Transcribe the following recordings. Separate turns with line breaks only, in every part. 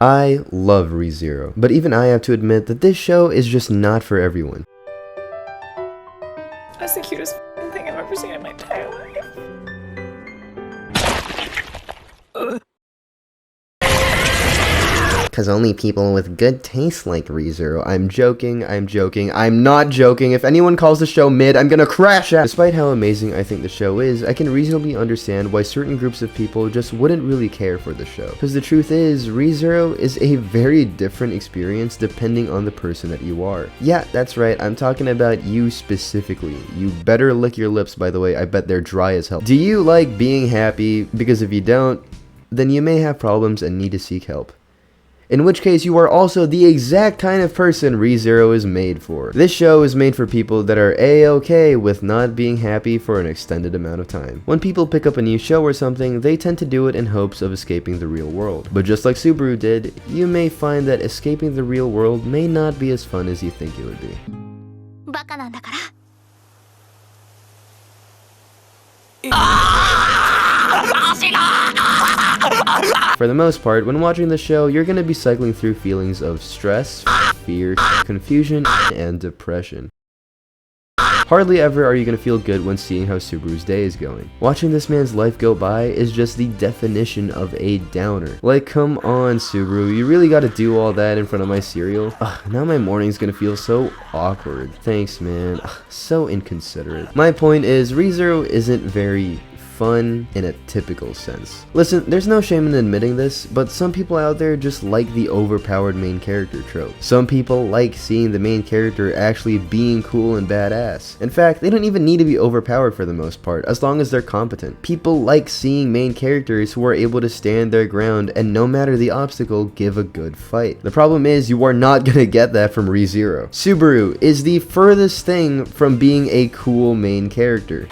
I love ReZero, but even I have to admit that this show is just not for everyone.
That's the cutest thing I've ever seen in my entire life.
Cause only people with good taste like ReZero. I'm joking, I'm not joking. If anyone calls the show mid, I'm gonna crash out. Despite how amazing I think the show is, I can reasonably understand why certain groups of people just wouldn't really care for the show. Cause the truth is, ReZero is a very different experience depending on the person that you are. Yeah, that's right, I'm talking about you specifically. You better lick your lips, by the way, I bet they're dry as hell. Do you like being happy? Because if you don't, then you may have problems and need to seek help. In which case, you are also the exact kind of person ReZero is made for. This show is made for people that are a-okay with not being happy for an extended amount of time. When people pick up a new show or something, they tend to do it in hopes of escaping the real world. But just like Subaru did, you may find that escaping the real world may not be as fun as you think it would be. For the most part, when watching the show, you're gonna be cycling through feelings of stress, fear, confusion, and depression. Hardly ever are you gonna feel good when seeing how Subaru's day is going. Watching this man's life go by is just the definition of a downer. Like, come on, Subaru, you really gotta do all that in front of my cereal? Ugh, now my morning's gonna feel so awkward. Thanks, man. Ugh, so inconsiderate. My point is, ReZero isn't very fun in a typical sense. Listen, there's no shame in admitting this, but some people out there just like the overpowered main character trope. Some people like seeing the main character actually being cool and badass. In fact, they don't even need to be overpowered for the most part, as long as they're competent. People like seeing main characters who are able to stand their ground and no matter the obstacle, give a good fight. The problem is, you are not gonna get that from ReZero. Subaru is the furthest thing from being a cool main character.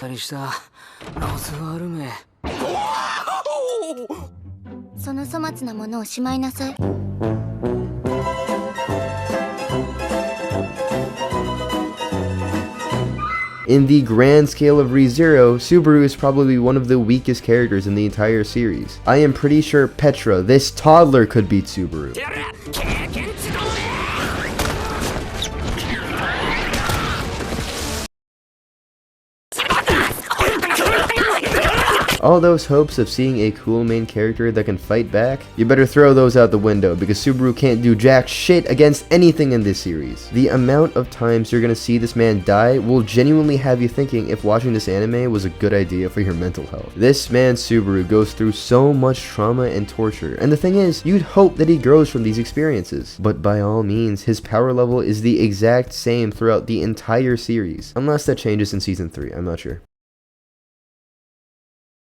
In the grand scale of ReZero, Subaru is probably one of the weakest characters in the entire series. I am pretty sure Petra, this toddler, could beat Subaru. All those hopes of seeing a cool main character that can fight back, you better throw those out the window because Subaru can't do jack shit against anything in this series. The amount of times you're gonna see this man die will genuinely have you thinking if watching this anime was a good idea for your mental health. This man Subaru goes through so much trauma and torture, and the thing is, you'd hope that he grows from these experiences. But by all means, his power level is the exact same throughout the entire series, unless that changes in season 3, I'm not sure.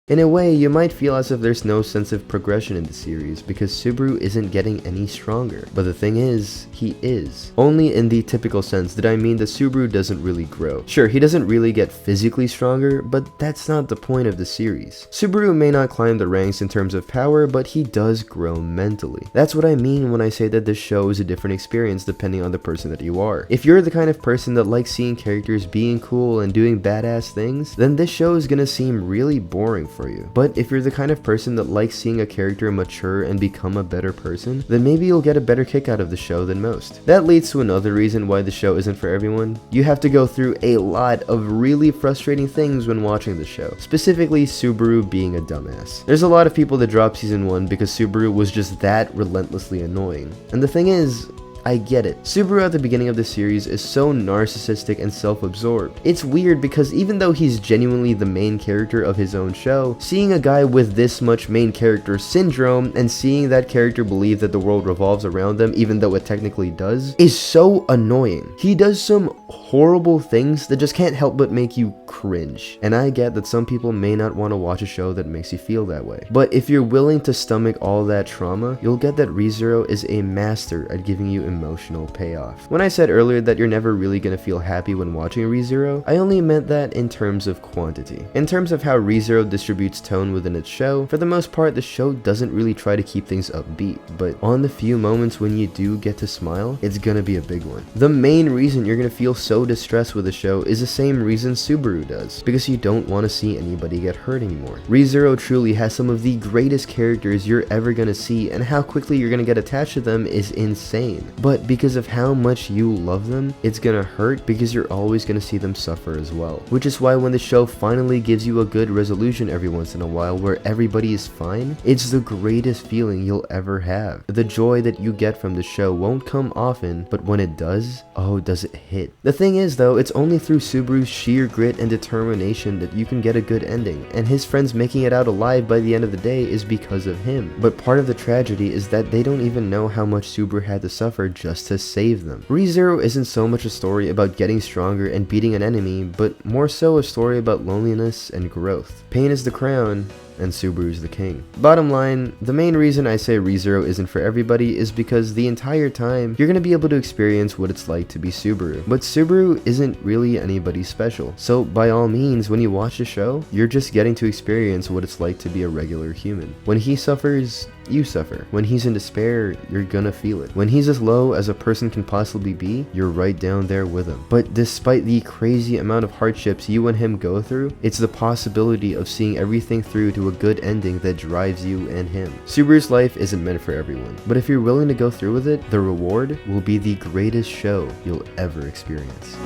In a way, you might feel as if there's no sense of progression in the series because Subaru isn't getting any stronger. But the thing is, he is. Only in the typical sense that I mean that Subaru doesn't really grow. Sure, he doesn't really get physically stronger, but that's not the point of the series. Subaru may not climb the ranks in terms of power, but he does grow mentally. That's what I mean when I say that this show is a different experience depending on the person that you are. If you're the kind of person that likes seeing characters being cool and doing badass things, then this show is gonna seem really boring for you. But if you're the kind of person that likes seeing a character mature and become a better person, then maybe you'll get a better kick out of the show than most. That leads to another reason why the show isn't for everyone. You have to go through a lot of really frustrating things when watching the show, specifically Subaru being a dumbass. There's a lot of people that drop season 1 because Subaru was just that relentlessly annoying. And the thing is, I get it. Subaru at the beginning of the series is so narcissistic and self-absorbed. It's weird because even though he's genuinely the main character of his own show, seeing a guy with this much main character syndrome and seeing that character believe that the world revolves around them even though it technically does is so annoying. He does some horrible things that just can't help but make you cringe. And I get that some people may not want to watch a show that makes you feel that way. But if you're willing to stomach all that trauma, you'll get that ReZero is a master at giving you emotional payoff. When I said earlier that you're never really gonna feel happy when watching ReZero, I only meant that in terms of quantity. In terms of how ReZero distributes tone within its show, for the most part the show doesn't really try to keep things upbeat, but on the few moments when you do get to smile, it's gonna be a big one. The main reason you're gonna feel so distressed with the show is the same reason Subaru does, because you don't want to see anybody get hurt anymore. ReZero truly has some of the greatest characters you're ever gonna see, and how quickly you're gonna get attached to them is insane. But because of how much you love them, it's gonna hurt because you're always gonna see them suffer as well. Which is why when the show finally gives you a good resolution every once in a while where everybody is fine, it's the greatest feeling you'll ever have. The joy that you get from the show won't come often, but when it does, oh does it hit. The thing is though, it's only through Subaru's sheer grit and determination that you can get a good ending, and his friends making it out alive by the end of the day is because of him. But part of the tragedy is that they don't even know how much Subaru had to suffer just to save them. ReZero isn't so much a story about getting stronger and beating an enemy, but more so a story about loneliness and growth. Pain is the crown, and Subaru's the king. Bottom line, the main reason I say ReZero isn't for everybody is because the entire time, you're gonna be able to experience what it's like to be Subaru. But Subaru isn't really anybody special. So by all means, when you watch the show, you're just getting to experience what it's like to be a regular human. When he suffers, you suffer. When he's in despair, you're gonna feel it. When he's as low as a person can possibly be, you're right down there with him. But despite the crazy amount of hardships you and him go through, it's the possibility of seeing everything through to a good ending that drives you and him. Subaru's life isn't meant for everyone, but if you're willing to go through with it, the reward will be the greatest show you'll ever experience.